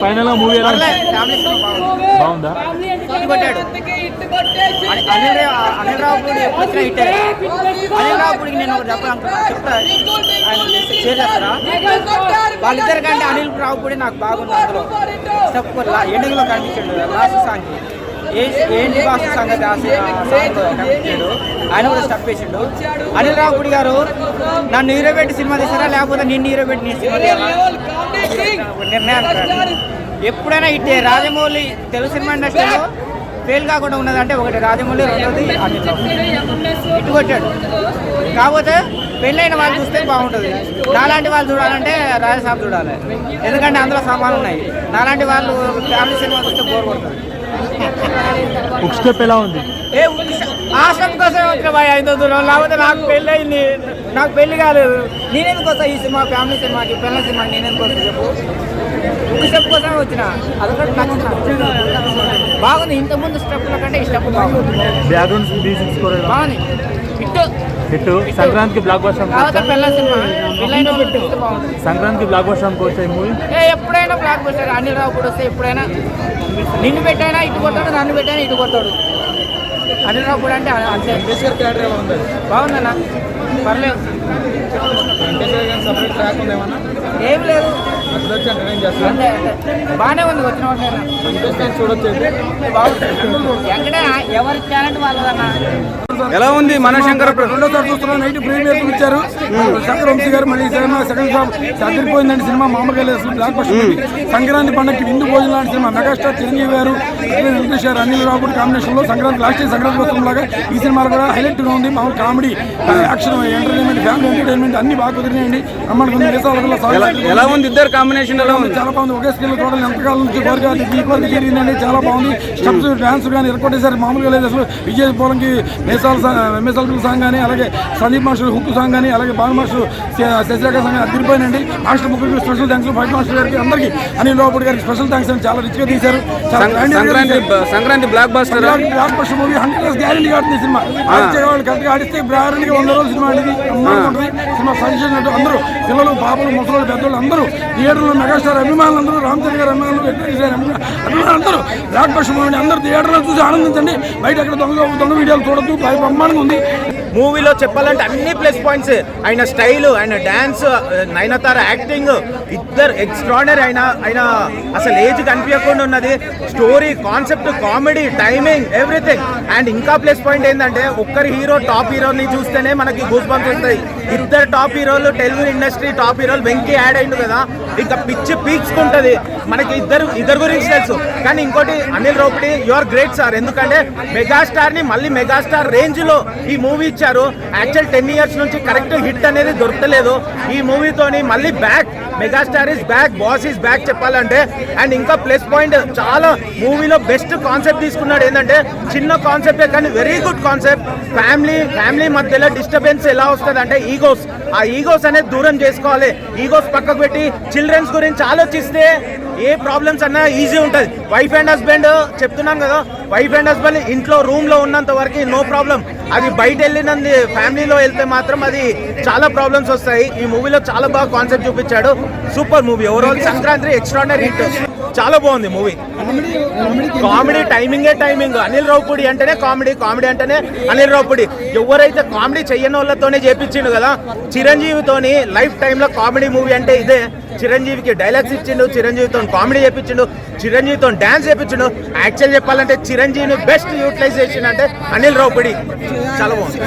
Final movie బాగుందా? అనిల్ రావుపూడి ఎప్పుడు hit Anil రావుపూడికి నేను ఒకటి చెప్తా షేర్ చేస్తారా? వాళ్ళిద్దరి కంటే అనిల్ రావుపూడి నాకు బాగుంది. అందులో స్టెప్ ఎండింగ్ లో కనిపించాడు లాస్ట్ సాంగ్ ఏంటి బాస్ సంగతి సాంగ్ కనిపించాడు. ఆయన కూడా స్టెప్ వేసిండు. అనిల్ రావుపూడి గారు నన్ను హీరో పెట్టి సినిమా తీసారా లేకపోతే నిన్ను హీరో పెట్టి నీ సినిమా నిర్ణయాలు ఎప్పుడైనా ఇట్టే రాజమౌళి తెలుగు సినిమా ఇండస్ట్రీలో ఫెయిల్ కాకుండా ఉన్నదంటే ఒకటి రాజమౌళి, రెండోది అనిల్ ఇటు కొట్టాడు. కాకపోతే పెళ్ళైన వాళ్ళు చూస్తే బాగుంటుంది. నాలాంటి వాళ్ళు చూడాలంటే రాజసాబ్ చూడాలి, ఎందుకంటే అందులో సామాన్లు ఉన్నాయి. నాలాంటి వాళ్ళు ఫ్యామిలీ సినిమా చూస్తే బోర్ కొడుతుంది. ఒక స్టెప్ ఎలా ఉంది? ఆ స్టెప్ కోసం వచ్చిన బాయ్ ఐదో దూరం, లేకపోతే నాకు పెళ్ళి అయింది, నాకు పెళ్లి కాలేదు, నేనెందుకు వస్తా ఈ సినిమా ఫ్యామిలీ సినిమాకి పిల్లల సినిమాకి నేనెందుకు వస్తా చెప్పు? ఒక స్టెప్ కోసమే వచ్చిన, అదొకటి నచ్చిన బాగుంది. ఇంతకుముందు స్టెప్ల కంటే ఈ స్టెప్ బాగుంది. బాగుంది. హిట్ సంక్రాంతికి బ్లాక్ బస్టర్. పిల్లల సినిమా పిల్లైన బాగుంది. సంక్రాంతికి బ్లాక్ బస్టర్ వచ్చాయి మూవీ. ఎప్పుడైనా బ్లాక్ బస్టర్. అనిల్ రావుపూడి వస్తే ఎప్పుడైనా నిన్ను పెట్టైనా ఇటు కొట్టాడు, నన్ను పెట్టైనా ఇటు కొట్టాడు. అనిల్ రావుపూడి అంటే బాగుందన్నా, పర్లేదు. ఏం లేదు, బాగానే ఉంది. వచ్చిన ఎక్కడే ఎవరి టాలెంట్ వాళ్ళదన్నా. ఎలా ఉంది మనశంకర? రెండోసారి చూస్తున్నాం. నైట్ ప్రీమియర్ ఇచ్చారు శంకర్ వంశీ గారు. మళ్ళీ సినిమా సెకండ్ హాఫ్ చదిరిపోయిందండి. సినిమా మామూలుగా లేదు, బ్లాక్ బస్టర్. సంక్రాంతి పండుగకి విందు భోజనం లాంటి సినిమా. మెగాస్టార్ చిరంజీవి గారు, వెంకటేష్ గారు, అనిల్ రావుపూడి కాంబినేషన్ లో సంక్రాంతి లాస్ట్ సంక్రాంతి వస్తుంది లాగా ఈ సినిమాలో కూడా హైలైట్ గా ఉంది. మామూలు comedy, action, entertainment, family entertainment అన్ని బాగా కుదిరినాయండి. ఎలా ఉంది ఇద్దరు కాంబినేషన్? ఎలా ఉంది? చాలా బాగుంది. ఒకే స్కిల్ చూడాలి. ఎంతకాలం నుంచి కోరిక ఈక్వల్ జరిగిందండి. చాలా బాగుంది. స్టెప్స్, డాన్స్ కానీ ఎరకొట్టేసారి మామూలుగా లేదు అసలు. విజయ్ పోలంకి ఎంఎస్ఎల్ సాంగ్ కానీ, అలాగే సందీప్ మాస్టర్ హుక్ సాంగ్ కానీ, అలాగే బాల మాస్టర్ శశిరేఖ సాంగ్ అదిరిపోయినండి. మాస్టర్ ముగ్గురికి స్పెషల్ థ్యాంక్స్. ఫైట్ మాస్టర్ గారికి, అందరికి, అనిల్ రావుపూడి గారికి స్పెషల్ థ్యాంక్స్ అని చాలా రిచ్ గా తీశారు. Sankranti block buster movie 100% guarantee కాదు. సినిమా కరెక్ట్ గా ఆడిస్తే బ్రాండ్గా 100 రోజుల సినిమా అండి. సినిమా సజెషన్ అందరూ పిల్లలు, పాపలు, ముసలు, పెద్దలు అందరూ థియేటర్లో మెగాస్టార్ అభిమానులు అందరూ, రామచంద్ర గారు అభిమానులు, వెంకటేష్ గారు అభిమానులు అందరూ బ్లాక్ బస్టర్ మూవీ అందరూ థియేటర్లో చూసి ఆనందించండి. బయట అక్కడ దొంగ వీడియోలు చూడొద్దు. బ్రహ్మాండంగా ఉంది. మూవీలో చెప్పాలంటే అన్ని ప్లస్ పాయింట్స్. ఆయన స్టైల్, ఆయన డాన్స్, నయనతార యాక్టింగ్ ఇద్దరు ఎక్స్ట్రాడనరీ. ఆయన అసలు ఏజ్ కనిపించకుండా ఉన్నది. Story, concept, comedy, timing, everything. And ఇంకా ప్లస్ పాయింట్ ఏంటంటే ఒక్కరి హీరో టాప్ హీరోని చూస్తేనే మనకి గూస్ బంప్స్ వస్తాయి. ఇద్దరు టాప్ హీరోలు, తెలుగు ఇండస్ట్రీ టాప్ హీరోలు. వెంకీ యాడ్ అయిండు కదా, ఇంకా పిచ్చి పీక్స్కుంటది. మనకి ఇద్దరు గురించి తెలుసు. కానీ ఇంకోటి, Anil Ravipudi you are great sir. ఎందుకంటే మెగాస్టార్ ని మళ్ళీ మెగాస్టార్ రేంజ్ లో ఈ మూవీ ఇచ్చారు. యాక్చువల్ 10 years నుంచి కరెక్ట్ హిట్ అనేది దొరకలేదు. ఈ మూవీతోని మళ్ళీ back, megastar is back, boss is back చెప్పాలంటే. అండ్ ఇంకా ప్లస్ పాయింట్, చాలా మూవీలో బెస్ట్ కాన్సెప్ట్ తీసుకున్నాడు. ఏంటంటే చిన్న కాన్సెప్టే కానీ వెరీ గుడ్ కాన్సెప్ట్. ఫ్యామిలీ మధ్యలో డిస్టర్బెన్స్ ఎలా వస్తుంది అంటే ఈగోస్, ఆ ఈగోస్ అనేది దూరం చేసుకోవాలి. ఈగోస్ పక్కకు పెట్టి చిల్డ్రన్స్ గురించి ఆలోచిస్తే ఏ ప్రాబ్లమ్స్ అన్నా ఈజీ ఉంటుంది. వైఫ్ అండ్ హస్బెండ్ చెప్తున్నాను కదా, వైఫ్ అండ్ హస్బెండ్ ఇంట్లో రూమ్ లో ఉన్నంత వరకు నో ప్రాబ్లం. అది బయట వెళ్ళినంది ఫ్యామిలీలో వెళ్తే మాత్రం అది చాలా ప్రాబ్లమ్స్ వస్తాయి. ఈ మూవీలో చాలా బాగా కాన్సెప్ట్ చూపించాడు. Super movie. Overall Sankranti extraordinary hit. చాలా బాగుంది movie. Comedy, timing. Anil Ravipudi అంటేనే కామెడీ అంటేనే అనిల్ రావుపూడి. ఎవరైతే కామెడీ చెయ్యని వాళ్ళతోనే చేపించిండు కదా, చిరంజీవితోని లైఫ్ టైంలో కామెడీ మూవీ అంటే ఇదే. చిరంజీవికి డైలాగ్స్ ఇచ్చిండు, చిరంజీవితో కామెడీ చేపించిండు, చిరంజీవితో డాన్స్ చేపించిండు. యాక్చువల్ చెప్పాలంటే చిరంజీవిని బెస్ట్ యూటిలైజేషన్ అంటే అనిల్ రావుపూడి. చాలా బాగుంది.